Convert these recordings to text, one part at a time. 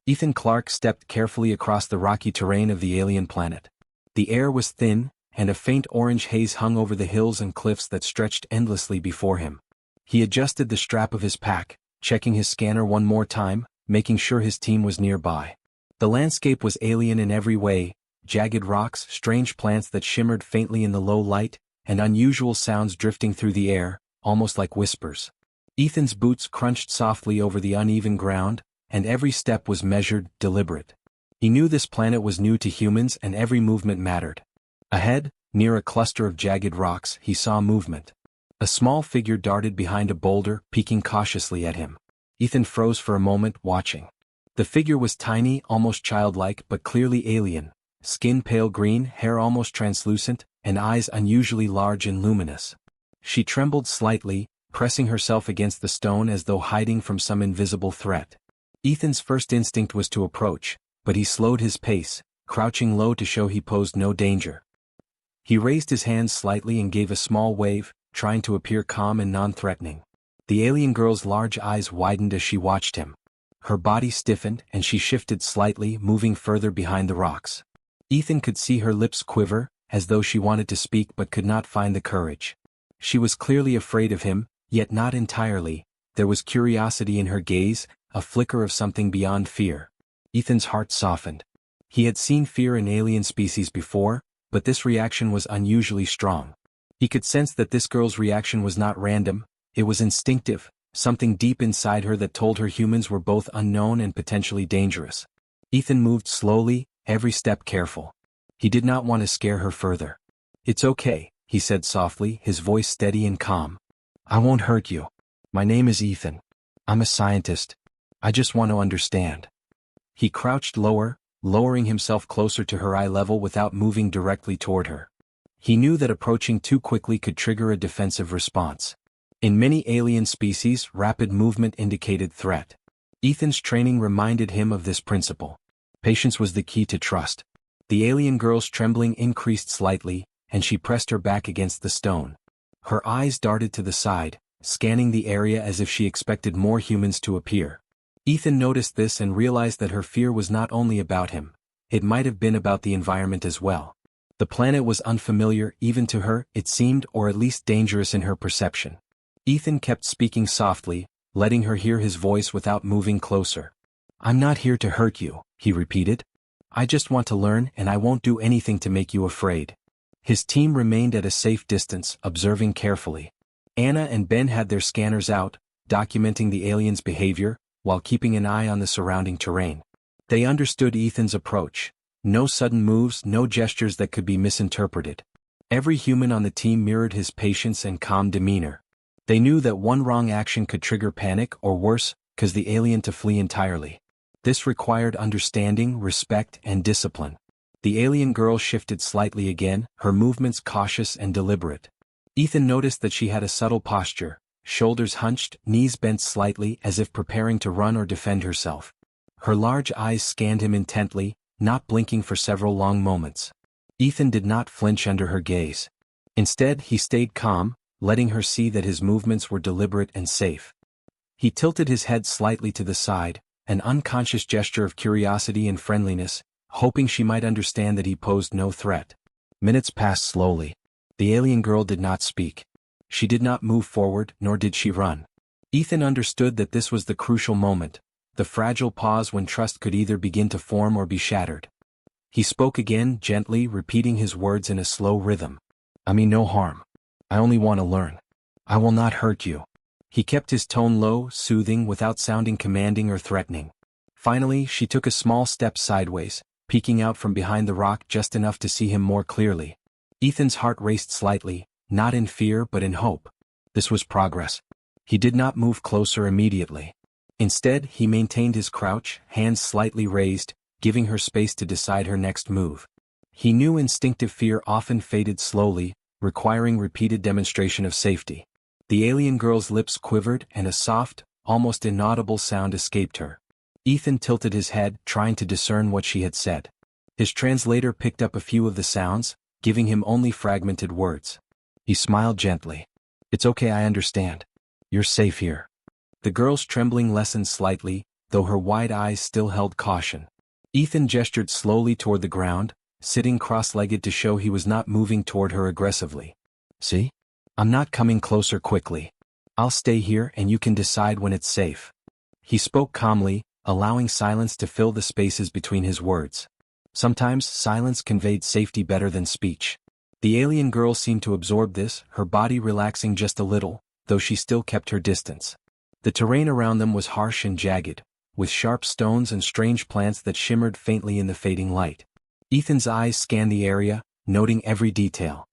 Ethan Clarke stepped carefully across the rocky terrain of the alien planet. The air was thin, and a faint orange haze hung over the hills and cliffs that stretched endlessly before him. He adjusted the strap of his pack, checking his scanner one more time, making sure his team was nearby. The landscape was alien in every way: jagged rocks, strange plants that shimmered faintly in the low light, and unusual sounds drifting through the air, almost like whispers. Ethan's boots crunched softly over the uneven ground, and every step was measured, deliberate. He knew this planet was new to humans and every movement mattered. Ahead, near a cluster of jagged rocks, he saw movement. A small figure darted behind a boulder, peeking cautiously at him. Ethan froze for a moment, watching. The figure was tiny, almost childlike, but clearly alien. Skin pale green, hair almost translucent, and eyes unusually large and luminous. She trembled slightly, pressing herself against the stone as though hiding from some invisible threat. Ethan's first instinct was to approach, but he slowed his pace, crouching low to show he posed no danger. He raised his hands slightly and gave a small wave, trying to appear calm and non-threatening. The alien girl's large eyes widened as she watched him. Her body stiffened and she shifted slightly, moving further behind the rocks. Ethan could see her lips quiver, as though she wanted to speak but could not find the courage. She was clearly afraid of him, yet not entirely. There was curiosity in her gaze, a flicker of something beyond fear. Ethan's heart softened. He had seen fear in alien species before, but this reaction was unusually strong. He could sense that this girl's reaction was not random, it was instinctive, something deep inside her that told her humans were both unknown and potentially dangerous. Ethan moved slowly, every step careful. He did not want to scare her further. "It's okay," he said softly, his voice steady and calm. "I won't hurt you. My name is Ethan. I'm a scientist. I just want to understand." He crouched lower, lowering himself closer to her eye level without moving directly toward her. He knew that approaching too quickly could trigger a defensive response. In many alien species, rapid movement indicated threat. Ethan's training reminded him of this principle. Patience was the key to trust. The alien girl's trembling increased slightly, and she pressed her back against the stone. Her eyes darted to the side, scanning the area as if she expected more humans to appear. Ethan noticed this and realized that her fear was not only about him. It might have been about the environment as well. The planet was unfamiliar, even to her, it seemed, or at least dangerous in her perception. Ethan kept speaking softly, letting her hear his voice without moving closer. "I'm not here to hurt you," he repeated. "I just want to learn, and I won't do anything to make you afraid." His team remained at a safe distance, observing carefully. Anna and Ben had their scanners out, documenting the alien's behavior, while keeping an eye on the surrounding terrain. They understood Ethan's approach. No sudden moves, no gestures that could be misinterpreted. Every human on the team mirrored his patience and calm demeanor. They knew that one wrong action could trigger panic or worse, cause the alien to flee entirely. This required understanding, respect, and discipline. The alien girl shifted slightly again, her movements cautious and deliberate. Ethan noticed that she had a subtle posture, shoulders hunched, knees bent slightly as if preparing to run or defend herself. Her large eyes scanned him intently, not blinking for several long moments. Ethan did not flinch under her gaze. Instead, he stayed calm, letting her see that his movements were deliberate and safe. He tilted his head slightly to the side, an unconscious gesture of curiosity and friendliness, hoping she might understand that he posed no threat. Minutes passed slowly. The alien girl did not speak. She did not move forward, nor did she run. Ethan understood that this was the crucial moment, the fragile pause when trust could either begin to form or be shattered. He spoke again, gently, repeating his words in a slow rhythm. "I mean no harm. I only want to learn. I will not hurt you." He kept his tone low, soothing, without sounding commanding or threatening. Finally, she took a small step sideways, peeking out from behind the rock just enough to see him more clearly. Ethan's heart raced slightly, not in fear but in hope. This was progress. He did not move closer immediately. Instead, he maintained his crouch, hands slightly raised, giving her space to decide her next move. He knew instinctive fear often faded slowly, requiring repeated demonstration of safety. The alien girl's lips quivered and a soft, almost inaudible sound escaped her. Ethan tilted his head, trying to discern what she had said. His translator picked up a few of the sounds, giving him only fragmented words. He smiled gently. "It's okay, I understand. You're safe here." The girl's trembling lessened slightly, though her wide eyes still held caution. Ethan gestured slowly toward the ground, sitting cross-legged to show he was not moving toward her aggressively. "See? I'm not coming closer quickly. I'll stay here and you can decide when it's safe." He spoke calmly, allowing silence to fill the spaces between his words. Sometimes silence conveyed safety better than speech. The alien girl seemed to absorb this, her body relaxing just a little, though she still kept her distance. The terrain around them was harsh and jagged, with sharp stones and strange plants that shimmered faintly in the fading light. Ethan's eyes scanned the area, noting every detail.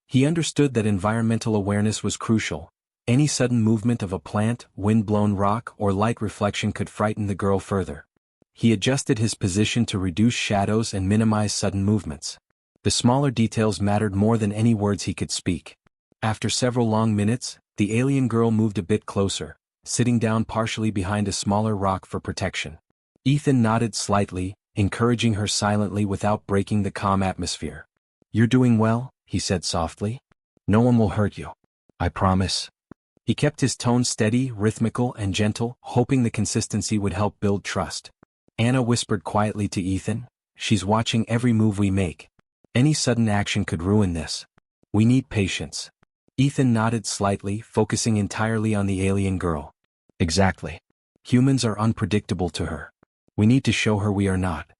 He understood that environmental awareness was crucial. Any sudden movement of a plant, wind-blown rock, or light reflection could frighten the girl further. He adjusted his position to reduce shadows and minimize sudden movements. The smaller details mattered more than any words he could speak. After several long minutes, the alien girl moved a bit closer, sitting down partially behind a smaller rock for protection. Ethan nodded slightly, encouraging her silently without breaking the calm atmosphere. "You're doing well," he said softly. "No one will hurt you. I promise." He kept his tone steady, rhythmical, and gentle, hoping the consistency would help build trust. Anna whispered quietly to Ethan, "She's watching every move we make. Any sudden action could ruin this. We need patience." Ethan nodded slightly, focusing entirely on the alien girl. "Exactly. Humans are unpredictable to her. We need to show her we are not.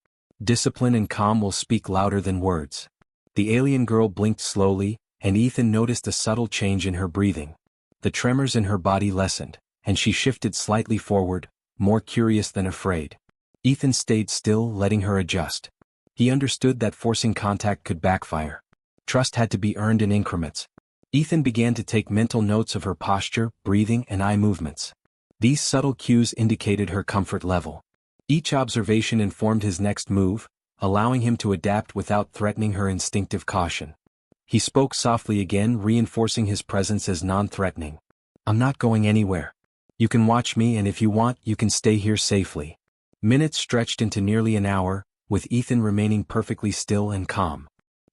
Discipline and calm will speak louder than words." The alien girl blinked slowly, and Ethan noticed a subtle change in her breathing. The tremors in her body lessened, and she shifted slightly forward, more curious than afraid. Ethan stayed still, letting her adjust. He understood that forcing contact could backfire. Trust had to be earned in increments. Ethan began to take mental notes of her posture, breathing, and eye movements. These subtle cues indicated her comfort level. Each observation informed his next move, allowing him to adapt without threatening her instinctive caution. He spoke softly again, reinforcing his presence as non-threatening. "I'm not going anywhere. You can watch me, and if you want, you can stay here safely." Minutes stretched into nearly an hour, with Ethan remaining perfectly still and calm.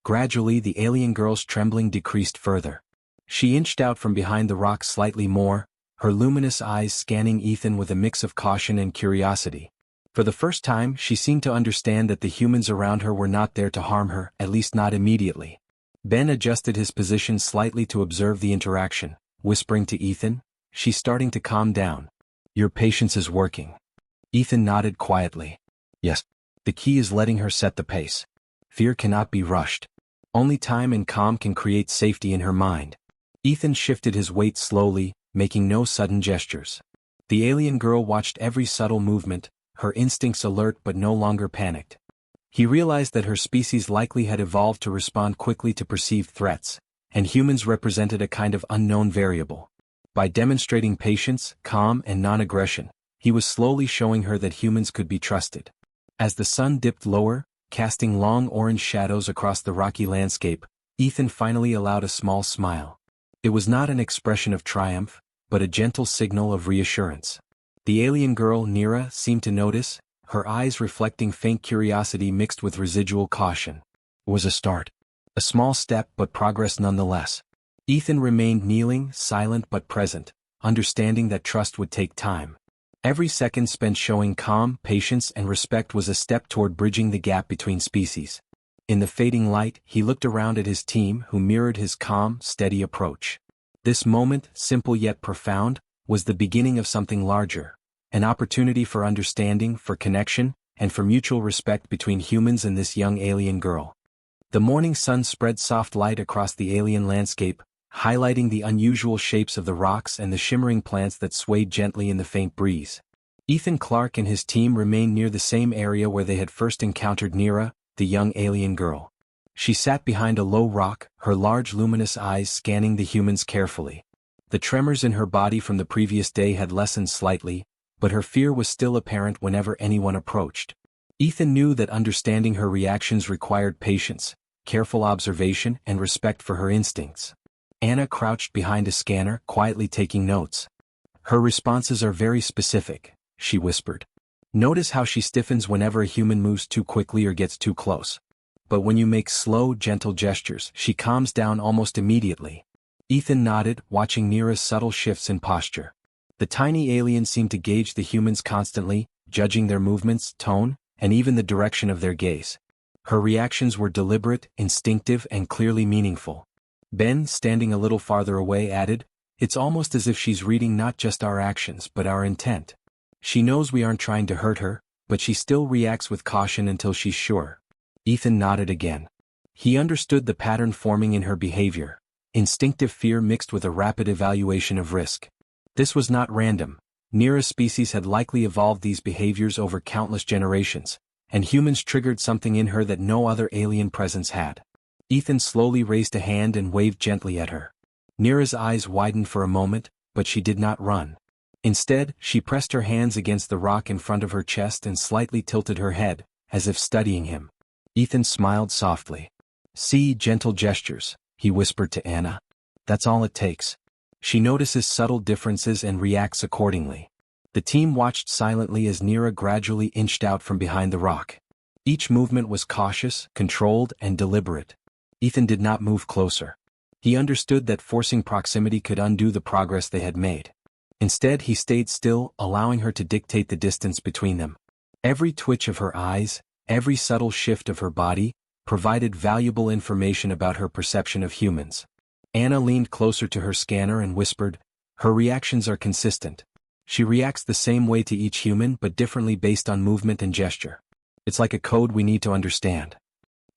Gradually the alien girl's trembling decreased further. She inched out from behind the rock slightly more, her luminous eyes scanning Ethan with a mix of caution and curiosity. For the first time, she seemed to understand that the humans around her were not there to harm her, at least not immediately. Ben adjusted his position slightly to observe the interaction, whispering to Ethan, "She's starting to calm down. Your patience is working." Ethan nodded quietly. "Yes. The key is letting her set the pace. Fear cannot be rushed. Only time and calm can create safety in her mind." Ethan shifted his weight slowly, making no sudden gestures. The alien girl watched every subtle movement, her instincts alert but no longer panicked. He realized that her species likely had evolved to respond quickly to perceived threats, and humans represented a kind of unknown variable. By demonstrating patience, calm, and non-aggression, he was slowly showing her that humans could be trusted. As the sun dipped lower, casting long orange shadows across the rocky landscape, Ethan finally allowed a small smile. It was not an expression of triumph, but a gentle signal of reassurance. The alien girl, Nira, seemed to notice, her eyes reflecting faint curiosity mixed with residual caution. It was a start. A small step, but progress nonetheless. Ethan remained kneeling, silent but present, understanding that trust would take time. Every second spent showing calm, patience, and respect was a step toward bridging the gap between species. In the fading light, he looked around at his team, who mirrored his calm, steady approach. This moment, simple yet profound, was the beginning of something larger, an opportunity for understanding, for connection, and for mutual respect between humans and this young alien girl. The morning sun spread soft light across the alien landscape, highlighting the unusual shapes of the rocks and the shimmering plants that swayed gently in the faint breeze. Ethan Clark and his team remained near the same area where they had first encountered Nira, the young alien girl. She sat behind a low rock, her large luminous eyes scanning the humans carefully. The tremors in her body from the previous day had lessened slightly, but her fear was still apparent whenever anyone approached. Ethan knew that understanding her reactions required patience, careful observation, and respect for her instincts. Anna crouched behind a scanner, quietly taking notes. "Her responses are very specific," she whispered. "Notice how she stiffens whenever a human moves too quickly or gets too close. But when you make slow, gentle gestures, she calms down almost immediately." Ethan nodded, watching Nira's subtle shifts in posture. The tiny alien seemed to gauge the humans constantly, judging their movements, tone, and even the direction of their gaze. Her reactions were deliberate, instinctive, and clearly meaningful. Ben, standing a little farther away, added, "It's almost as if she's reading not just our actions but our intent. She knows we aren't trying to hurt her, but she still reacts with caution until she's sure." Ethan nodded again. He understood the pattern forming in her behavior, instinctive fear mixed with a rapid evaluation of risk. This was not random. Nira's species had likely evolved these behaviors over countless generations, and humans triggered something in her that no other alien presence had. Ethan slowly raised a hand and waved gently at her. Nira's eyes widened for a moment, but she did not run. Instead, she pressed her hands against the rock in front of her chest and slightly tilted her head, as if studying him. Ethan smiled softly. "See, gentle gestures," he whispered to Anna. "That's all it takes." She notices subtle differences and reacts accordingly. The team watched silently as Nira gradually inched out from behind the rock. Each movement was cautious, controlled, and deliberate. Ethan did not move closer. He understood that forcing proximity could undo the progress they had made. Instead, he stayed still, allowing her to dictate the distance between them. Every twitch of her eyes, every subtle shift of her body, provided valuable information about her perception of humans. Anna leaned closer to her scanner and whispered, "Her reactions are consistent. She reacts the same way to each human but differently based on movement and gesture. It's like a code we need to understand."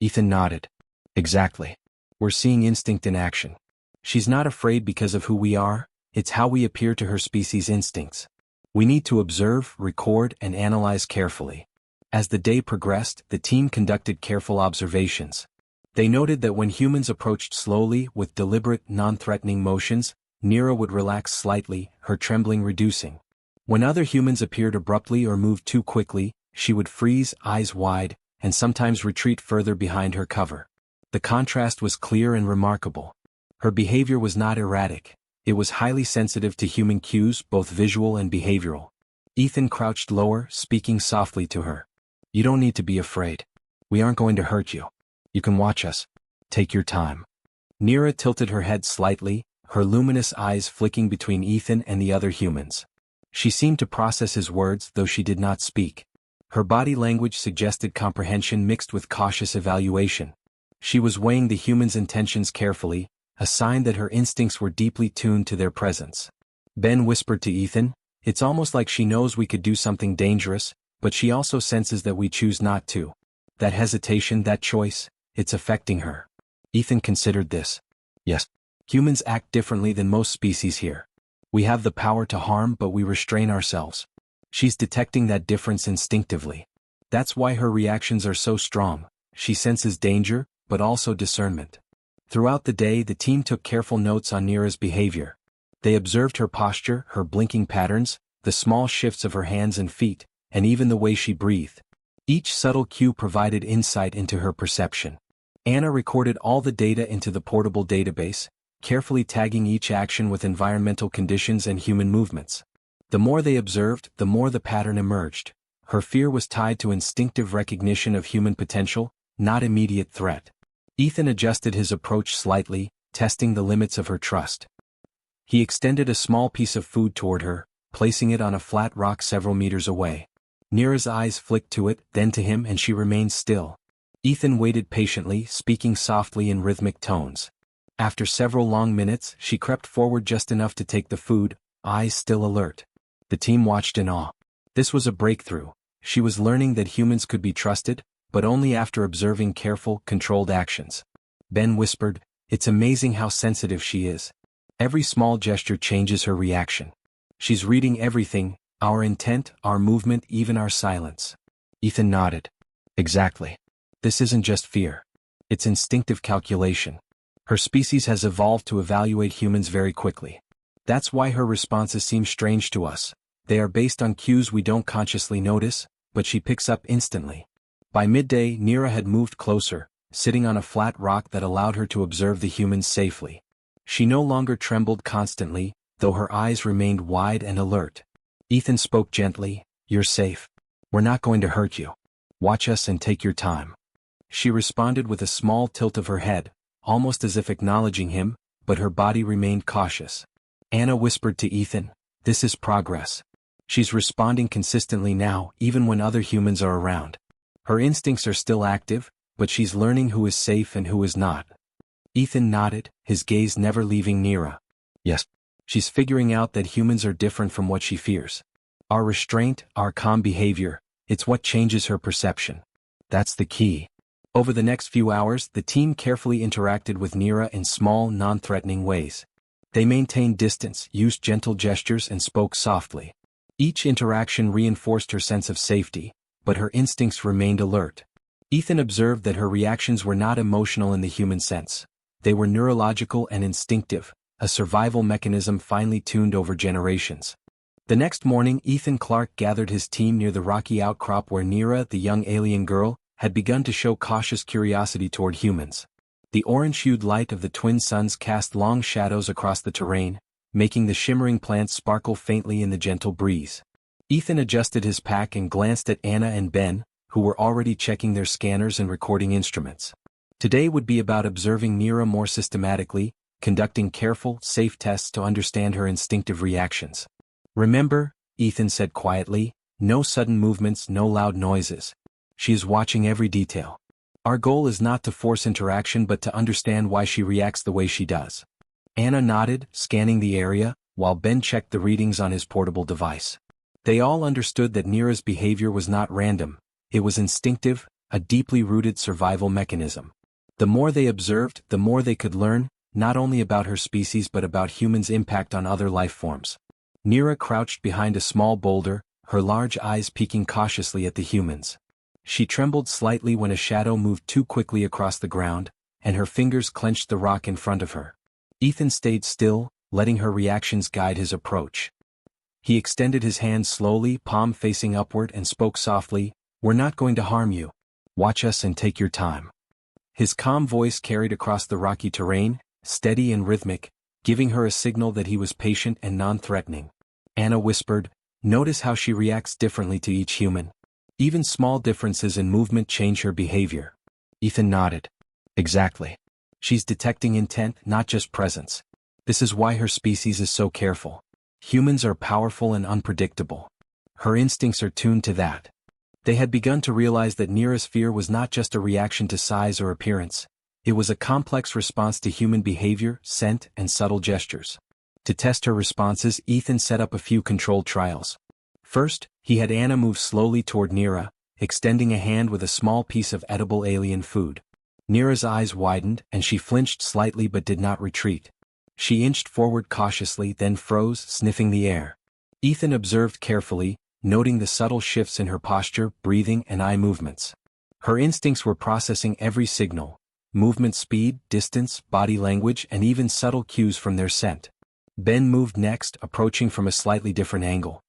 Ethan nodded. "Exactly. We're seeing instinct in action. She's not afraid because of who we are, it's how we appear to her species' instincts. We need to observe, record, and analyze carefully." As the day progressed, the team conducted careful observations. They noted that when humans approached slowly, with deliberate, non-threatening motions, Nira would relax slightly, her trembling reducing. When other humans appeared abruptly or moved too quickly, she would freeze, eyes wide, and sometimes retreat further behind her cover. The contrast was clear and remarkable. Her behavior was not erratic. It was highly sensitive to human cues, both visual and behavioral. Ethan crouched lower, speaking softly to her. "You don't need to be afraid. We aren't going to hurt you. You can watch us. Take your time." Nira tilted her head slightly, her luminous eyes flicking between Ethan and the other humans. She seemed to process his words, though she did not speak. Her body language suggested comprehension mixed with cautious evaluation. She was weighing the humans' intentions carefully, a sign that her instincts were deeply tuned to their presence. Ben whispered to Ethan, "It's almost like she knows we could do something dangerous, but she also senses that we choose not to. That hesitation, that choice, it's affecting her." Ethan considered this. "Yes. Humans act differently than most species here. We have the power to harm, but we restrain ourselves. She's detecting that difference instinctively. That's why her reactions are so strong. She senses danger, but also discernment." Throughout the day, the team took careful notes on Nira's behavior. They observed her posture, her blinking patterns, the small shifts of her hands and feet, and even the way she breathed. Each subtle cue provided insight into her perception. Anna recorded all the data into the portable database, carefully tagging each action with environmental conditions and human movements. The more they observed, the more the pattern emerged. Her fear was tied to instinctive recognition of human potential, not immediate threat. Ethan adjusted his approach slightly, testing the limits of her trust. He extended a small piece of food toward her, placing it on a flat rock several meters away. Nira's eyes flicked to it, then to him, and she remained still. Ethan waited patiently, speaking softly in rhythmic tones. After several long minutes, she crept forward just enough to take the food, eyes still alert. The team watched in awe. This was a breakthrough. She was learning that humans could be trusted, but only after observing careful, controlled actions. Ben whispered, "It's amazing how sensitive she is. Every small gesture changes her reaction. She's reading everything, our intent, our movement, even our silence." Ethan nodded. "Exactly. This isn't just fear. It's instinctive calculation. Her species has evolved to evaluate humans very quickly. That's why her responses seem strange to us. They are based on cues we don't consciously notice, but she picks up instantly." By midday, Nira had moved closer, sitting on a flat rock that allowed her to observe the humans safely. She no longer trembled constantly, though her eyes remained wide and alert. Ethan spoke gently, "You're safe. We're not going to hurt you. Watch us and take your time." She responded with a small tilt of her head, almost as if acknowledging him, but her body remained cautious. Anna whispered to Ethan, "This is progress. She's responding consistently now, even when other humans are around. Her instincts are still active, but she's learning who is safe and who is not. Ethan nodded, his gaze never leaving Nira. Yes. She's figuring out that humans are different from what she fears. Our restraint, our calm behavior, it's what changes her perception. That's the key. Over the next few hours, the team carefully interacted with Nira in small, non-threatening ways. They maintained distance, used gentle gestures, and spoke softly. Each interaction reinforced her sense of safety, but her instincts remained alert. Ethan observed that her reactions were not emotional in the human sense. They were neurological and instinctive, a survival mechanism finely tuned over generations. The next morning, Ethan Clarke gathered his team near the rocky outcrop where Nira, the young alien girl, had begun to show cautious curiosity toward humans. The orange-hued light of the twin suns cast long shadows across the terrain, making the shimmering plants sparkle faintly in the gentle breeze. Ethan adjusted his pack and glanced at Anna and Ben, who were already checking their scanners and recording instruments. Today would be about observing Nira more systematically, conducting careful, safe tests to understand her instinctive reactions. Remember, Ethan said quietly, no sudden movements, no loud noises. She is watching every detail. Our goal is not to force interaction but to understand why she reacts the way she does. Anna nodded, scanning the area, while Ben checked the readings on his portable device. They all understood that Nira's behavior was not random, it was instinctive, a deeply rooted survival mechanism. The more they observed, the more they could learn, not only about her species but about humans' impact on other life forms. Nira crouched behind a small boulder, her large eyes peeking cautiously at the humans. She trembled slightly when a shadow moved too quickly across the ground, and her fingers clenched the rock in front of her. Ethan stayed still, letting her reactions guide his approach. He extended his hand slowly, palm facing upward, and spoke softly, "We're not going to harm you. Watch us and take your time." His calm voice carried across the rocky terrain, steady and rhythmic, giving her a signal that he was patient and non-threatening. Anna whispered, "Notice how she reacts differently to each human. Even small differences in movement change her behavior." Ethan nodded. "Exactly. She's detecting intent, not just presence. This is why her species is so careful. Humans are powerful and unpredictable. Her instincts are tuned to that." They had begun to realize that Nira's fear was not just a reaction to size or appearance. It was a complex response to human behavior, scent, and subtle gestures. To test her responses, Ethan set up a few controlled trials. First, he had Anna move slowly toward Nira, extending a hand with a small piece of edible alien food. Nira's eyes widened, and she flinched slightly but did not retreat. She inched forward cautiously, then froze, sniffing the air. Ethan observed carefully, noting the subtle shifts in her posture, breathing, and eye movements. Her instincts were processing every signal: movement speed, distance, body language, and even subtle cues from their scent. Ben moved next, approaching from a slightly different angle.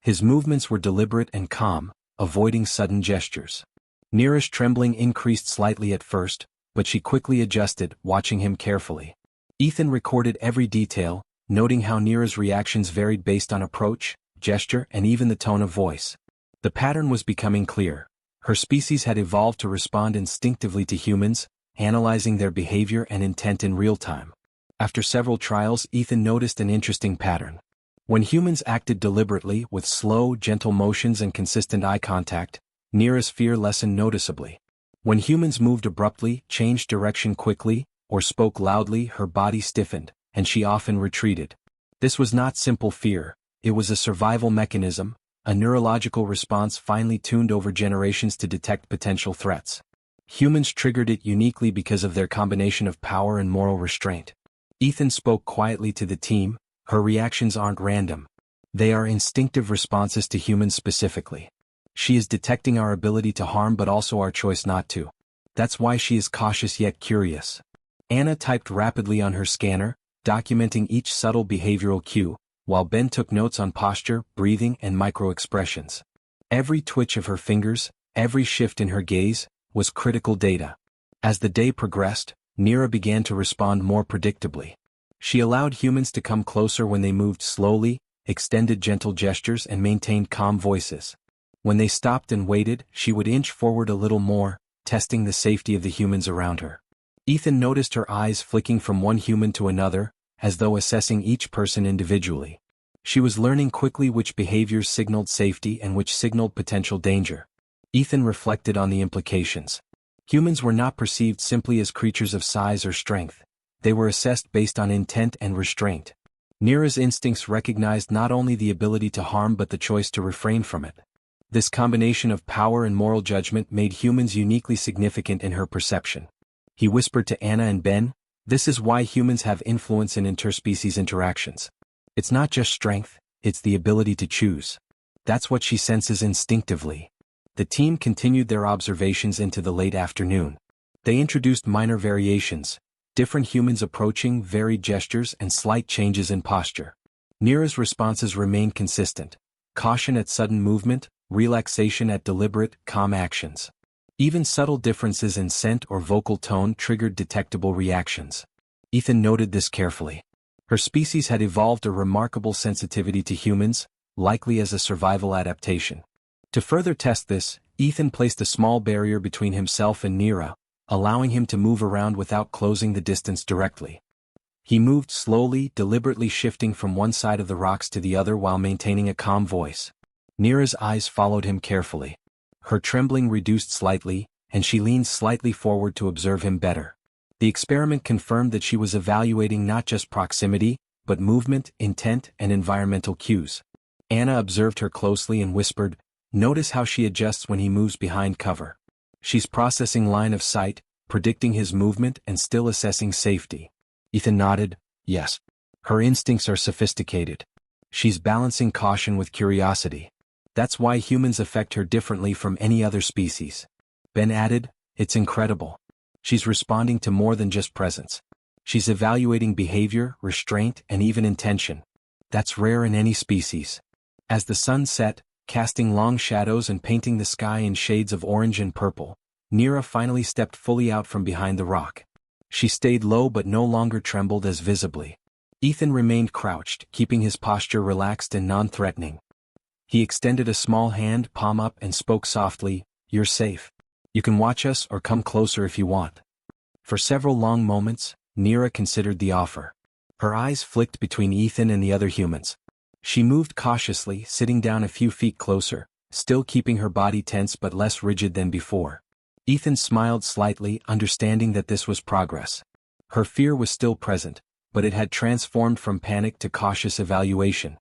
His movements were deliberate and calm, avoiding sudden gestures. Nira's trembling increased slightly at first, but she quickly adjusted, watching him carefully. Ethan recorded every detail, noting how Nira's reactions varied based on approach, gesture, and even the tone of voice. The pattern was becoming clear. Her species had evolved to respond instinctively to humans, analyzing their behavior and intent in real time. After several trials, Ethan noticed an interesting pattern. When humans acted deliberately, with slow, gentle motions and consistent eye contact, Nira's fear lessened noticeably. When humans moved abruptly, changed direction quickly, or spoke loudly, her body stiffened, and she often retreated. This was not simple fear, it was a survival mechanism, a neurological response finely tuned over generations to detect potential threats. Humans triggered it uniquely because of their combination of power and moral restraint. Ethan spoke quietly to the team, "Her reactions aren't random. They are instinctive responses to humans specifically. She is detecting our ability to harm but also our choice not to. That's why she is cautious yet curious." Anna typed rapidly on her scanner, documenting each subtle behavioral cue, while Ben took notes on posture, breathing, and micro-expressions. Every twitch of her fingers, every shift in her gaze, was critical data. As the day progressed, Nira began to respond more predictably. She allowed humans to come closer when they moved slowly, extended gentle gestures, and maintained calm voices. When they stopped and waited, she would inch forward a little more, testing the safety of the humans around her. Ethan noticed her eyes flicking from one human to another, as though assessing each person individually. She was learning quickly which behaviors signaled safety and which signaled potential danger. Ethan reflected on the implications. Humans were not perceived simply as creatures of size or strength. They were assessed based on intent and restraint. Neera's instincts recognized not only the ability to harm but the choice to refrain from it. This combination of power and moral judgment made humans uniquely significant in her perception. He whispered to Anna and Ben, "This is why humans have influence in interspecies interactions. It's not just strength, it's the ability to choose. That's what she senses instinctively." The team continued their observations into the late afternoon. They introduced minor variations, different humans approaching, varied gestures, and slight changes in posture. Neera's responses remained consistent: caution at sudden movement, relaxation at deliberate, calm actions. Even subtle differences in scent or vocal tone triggered detectable reactions. Ethan noted this carefully. Her species had evolved a remarkable sensitivity to humans, likely as a survival adaptation. To further test this, Ethan placed a small barrier between himself and Neera, allowing him to move around without closing the distance directly. He moved slowly, deliberately shifting from one side of the rocks to the other while maintaining a calm voice. Neera's eyes followed him carefully. Her trembling reduced slightly, and she leaned slightly forward to observe him better. The experiment confirmed that she was evaluating not just proximity, but movement, intent, and environmental cues. Anna observed her closely and whispered, "Notice how she adjusts when he moves behind cover. She's processing line of sight, predicting his movement and still assessing safety." Ethan nodded, "Yes. Her instincts are sophisticated. She's balancing caution with curiosity. That's why humans affect her differently from any other species." Ben added, "It's incredible. She's responding to more than just presence. She's evaluating behavior, restraint, and even intention. That's rare in any species." As the sun set, casting long shadows and painting the sky in shades of orange and purple, Neera finally stepped fully out from behind the rock. She stayed low but no longer trembled as visibly. Ethan remained crouched, keeping his posture relaxed and non-threatening. He extended a small hand, palm up, and spoke softly, "You're safe. You can watch us or come closer if you want." For several long moments, Neera considered the offer. Her eyes flicked between Ethan and the other humans. She moved cautiously, sitting down a few feet closer, still keeping her body tense but less rigid than before. Ethan smiled slightly, understanding that this was progress. Her fear was still present, but it had transformed from panic to cautious evaluation.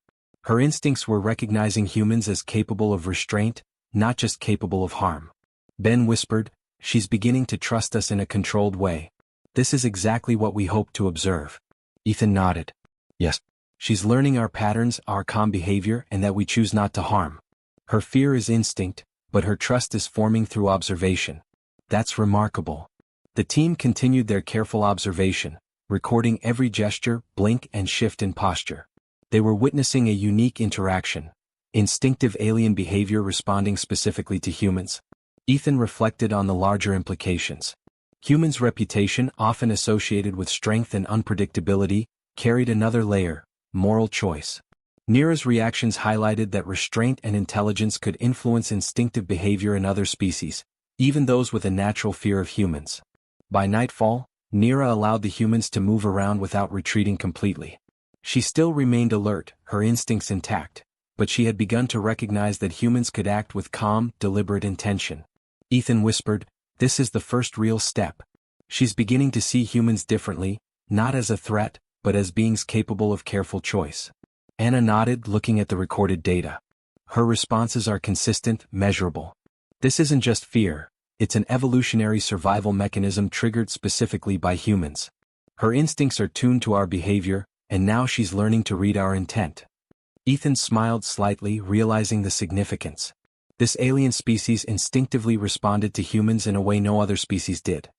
Her instincts were recognizing humans as capable of restraint, not just capable of harm. Ben whispered, "She's beginning to trust us in a controlled way. This is exactly what we hoped to observe." Ethan nodded. "Yes. She's learning our patterns, our calm behavior, and that we choose not to harm. Her fear is instinct, but her trust is forming through observation. That's remarkable." The team continued their careful observation, recording every gesture, blink, and shift in posture. They were witnessing a unique interaction, instinctive alien behavior responding specifically to humans. Ethan reflected on the larger implications. Humans' reputation, often associated with strength and unpredictability, carried another layer: moral choice. Neera's reactions highlighted that restraint and intelligence could influence instinctive behavior in other species, even those with a natural fear of humans. By nightfall, Neera allowed the humans to move around without retreating completely. She still remained alert, her instincts intact, but she had begun to recognize that humans could act with calm, deliberate intention. Ethan whispered, "This is the first real step. She's beginning to see humans differently, not as a threat, but as beings capable of careful choice." Anna nodded, looking at the recorded data. Her responses are consistent, measurable. This isn't just fear, it's an evolutionary survival mechanism triggered specifically by humans. Her instincts are tuned to our behavior, and now she's learning to read our intent. Ethan smiled slightly, realizing the significance. This alien species instinctively responded to humans in a way no other species did.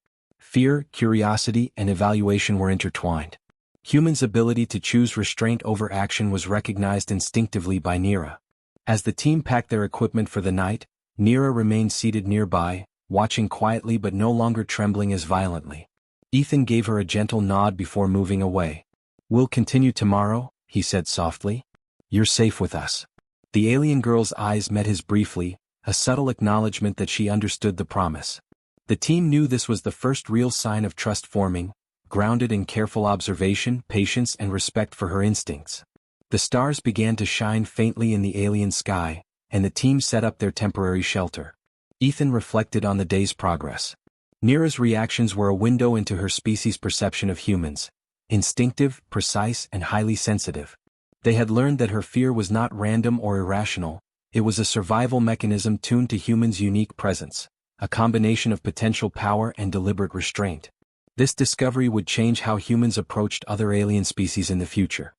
Fear, curiosity, and evaluation were intertwined. Humans' ability to choose restraint over action was recognized instinctively by Neera. As the team packed their equipment for the night, Neera remained seated nearby, watching quietly but no longer trembling as violently. Ethan gave her a gentle nod before moving away. "We'll continue tomorrow," he said softly. "You're safe with us." The alien girl's eyes met his briefly, a subtle acknowledgement that she understood the promise. The team knew this was the first real sign of trust forming, grounded in careful observation, patience, and respect for her instincts. The stars began to shine faintly in the alien sky, and the team set up their temporary shelter. Ethan reflected on the day's progress. Nira's reactions were a window into her species' perception of humans: instinctive, precise, and highly sensitive. They had learned that her fear was not random or irrational, it was a survival mechanism tuned to humans' unique presence, a combination of potential power and deliberate restraint. This discovery would change how humans approached other alien species in the future.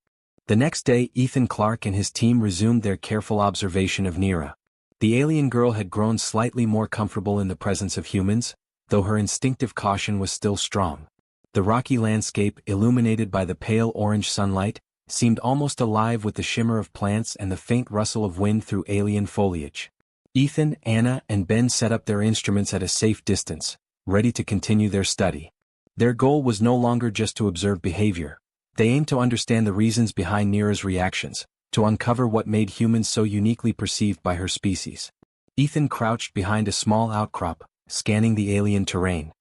The next day, Ethan Clarke and his team resumed their careful observation of Nira. The alien girl had grown slightly more comfortable in the presence of humans, though her instinctive caution was still strong. The rocky landscape, illuminated by the pale orange sunlight, seemed almost alive with the shimmer of plants and the faint rustle of wind through alien foliage. Ethan, Anna, and Ben set up their instruments at a safe distance, ready to continue their study. Their goal was no longer just to observe behavior. They aimed to understand the reasons behind Nira's reactions, to uncover what made humans so uniquely perceived by her species. Ethan crouched behind a small outcrop, scanning the alien terrain.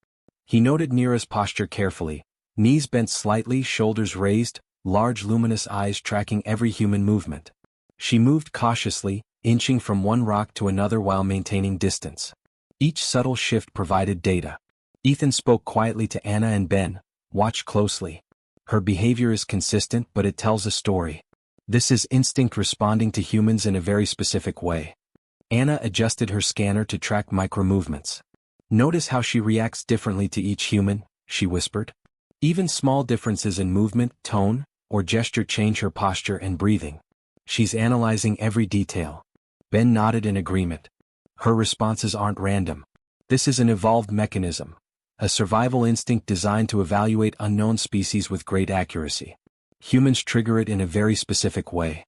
He noted Nira's posture carefully, knees bent slightly, shoulders raised, large luminous eyes tracking every human movement. She moved cautiously, inching from one rock to another while maintaining distance. Each subtle shift provided data. Ethan spoke quietly to Anna and Ben: "Watch closely. Her behavior is consistent, but it tells a story. This is instinct responding to humans in a very specific way." Anna adjusted her scanner to track micro-movements. "Notice how she reacts differently to each human," she whispered. "Even small differences in movement, tone, or gesture change her posture and breathing. She's analyzing every detail." Ben nodded in agreement. "Her responses aren't random. This is an evolved mechanism, a survival instinct designed to evaluate unknown species with great accuracy. Humans trigger it in a very specific way."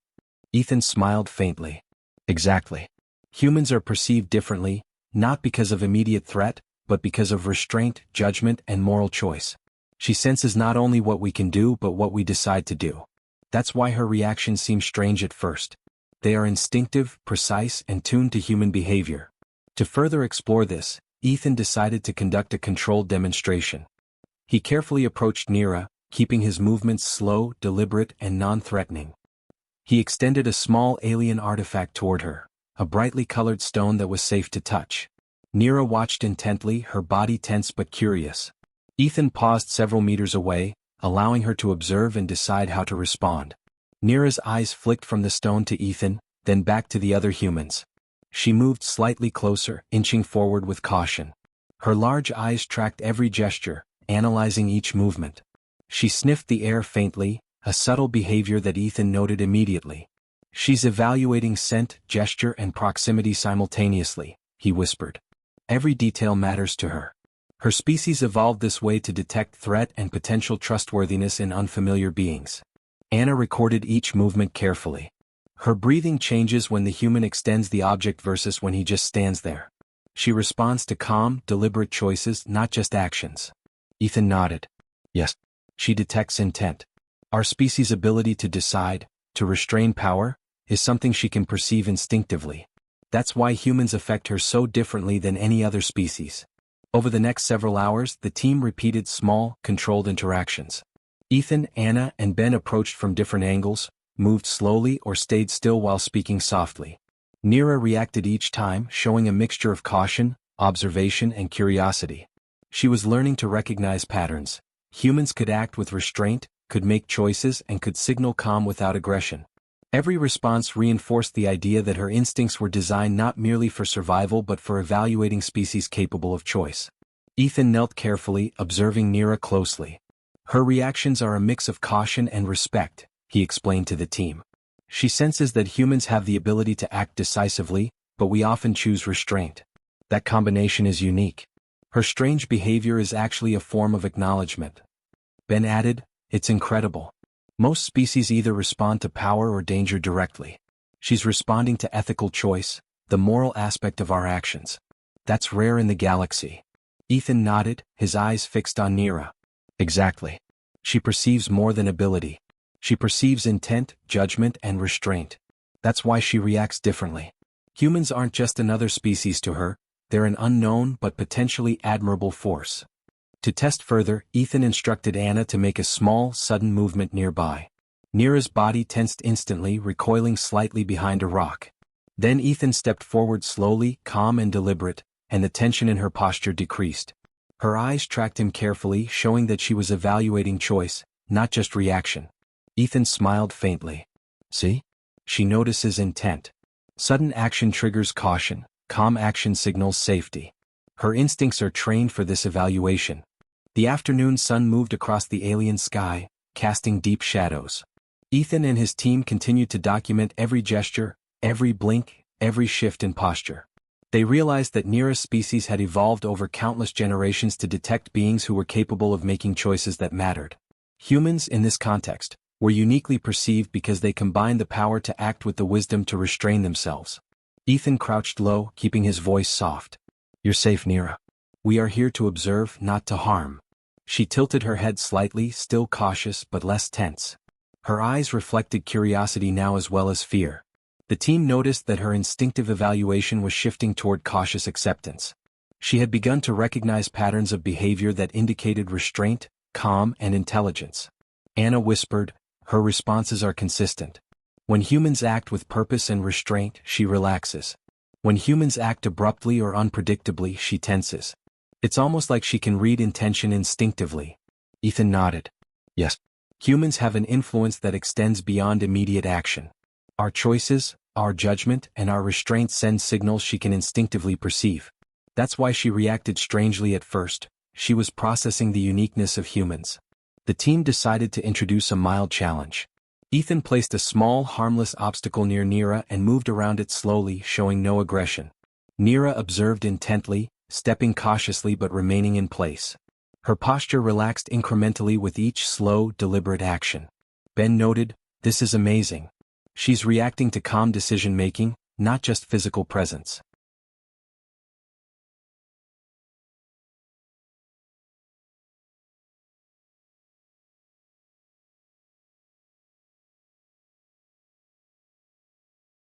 Ethan smiled faintly. "Exactly. Humans are perceived differently, not because of immediate threat, but because of restraint, judgment, and moral choice. She senses not only what we can do but what we decide to do. That's why her reactions seem strange at first. They are instinctive, precise, and tuned to human behavior." To further explore this, Ethan decided to conduct a controlled demonstration. He carefully approached Nira, keeping his movements slow, deliberate, and non-threatening. He extended a small alien artifact toward her, a brightly colored stone that was safe to touch. Nira watched intently, her body tense but curious. Ethan paused several meters away, allowing her to observe and decide how to respond. Nira's eyes flicked from the stone to Ethan, then back to the other humans. She moved slightly closer, inching forward with caution. Her large eyes tracked every gesture, analyzing each movement. She sniffed the air faintly, a subtle behavior that Ethan noted immediately. "She's evaluating scent, gesture, and proximity simultaneously," he whispered. "Every detail matters to her. Her species evolved this way to detect threat and potential trustworthiness in unfamiliar beings." Anna recorded each movement carefully. Her breathing changes when the human extends the object versus when he just stands there. She responds to calm, deliberate choices, not just actions. Ethan nodded. "Yes. She detects intent. Our species' ability to decide, to restrain power, is something she can perceive instinctively. That's why humans affect her so differently than any other species." Over the next several hours, the team repeated small, controlled interactions. Ethan, Anna, and Ben approached from different angles, moved slowly or stayed still while speaking softly. Nira reacted each time, showing a mixture of caution, observation, and curiosity. She was learning to recognize patterns. Humans could act with restraint, could make choices, and could signal calm without aggression. Every response reinforced the idea that her instincts were designed not merely for survival but for evaluating species capable of choice. Ethan knelt carefully, observing Nira closely. "Her reactions are a mix of caution and respect," he explained to the team. "She senses that humans have the ability to act decisively, but we often choose restraint. That combination is unique. Her strange behavior is actually a form of acknowledgement." Ben added, "It's incredible. Most species either respond to power or danger directly. She's responding to ethical choice, the moral aspect of our actions. That's rare in the galaxy." Ethan nodded, his eyes fixed on Nira. "Exactly. She perceives more than ability. She perceives intent, judgment, and restraint. That's why she reacts differently. Humans aren't just another species to her, they're an unknown but potentially admirable force." To test further, Ethan instructed Anna to make a small, sudden movement nearby. Nira's body tensed instantly, recoiling slightly behind a rock. Then Ethan stepped forward slowly, calm and deliberate, and the tension in her posture decreased. Her eyes tracked him carefully, showing that she was evaluating choice, not just reaction. Ethan smiled faintly. See? She notices intent. Sudden action triggers caution, calm action signals safety. Her instincts are trained for this evaluation. The afternoon sun moved across the alien sky, casting deep shadows. Ethan and his team continued to document every gesture, every blink, every shift in posture. They realized that Nira's species had evolved over countless generations to detect beings who were capable of making choices that mattered. Humans, in this context, were uniquely perceived because they combined the power to act with the wisdom to restrain themselves. Ethan crouched low, keeping his voice soft. You're safe, Nira. We are here to observe, not to harm. She tilted her head slightly, still cautious but less tense. Her eyes reflected curiosity now as well as fear. The team noticed that her instinctive evaluation was shifting toward cautious acceptance. She had begun to recognize patterns of behavior that indicated restraint, calm, and intelligence. Anna whispered, her responses are consistent. When humans act with purpose and restraint, she relaxes. When humans act abruptly or unpredictably, she tenses. It's almost like she can read intention instinctively. Ethan nodded. Yes. Humans have an influence that extends beyond immediate action. Our choices, our judgment, and our restraint send signals she can instinctively perceive. That's why she reacted strangely at first. She was processing the uniqueness of humans. The team decided to introduce a mild challenge. Ethan placed a small, harmless obstacle near Nira and moved around it slowly, showing no aggression. Nira observed intently, stepping cautiously but remaining in place. Her posture relaxed incrementally with each slow, deliberate action. Ben noted, "This is amazing. She's reacting to calm decision-making, not just physical presence."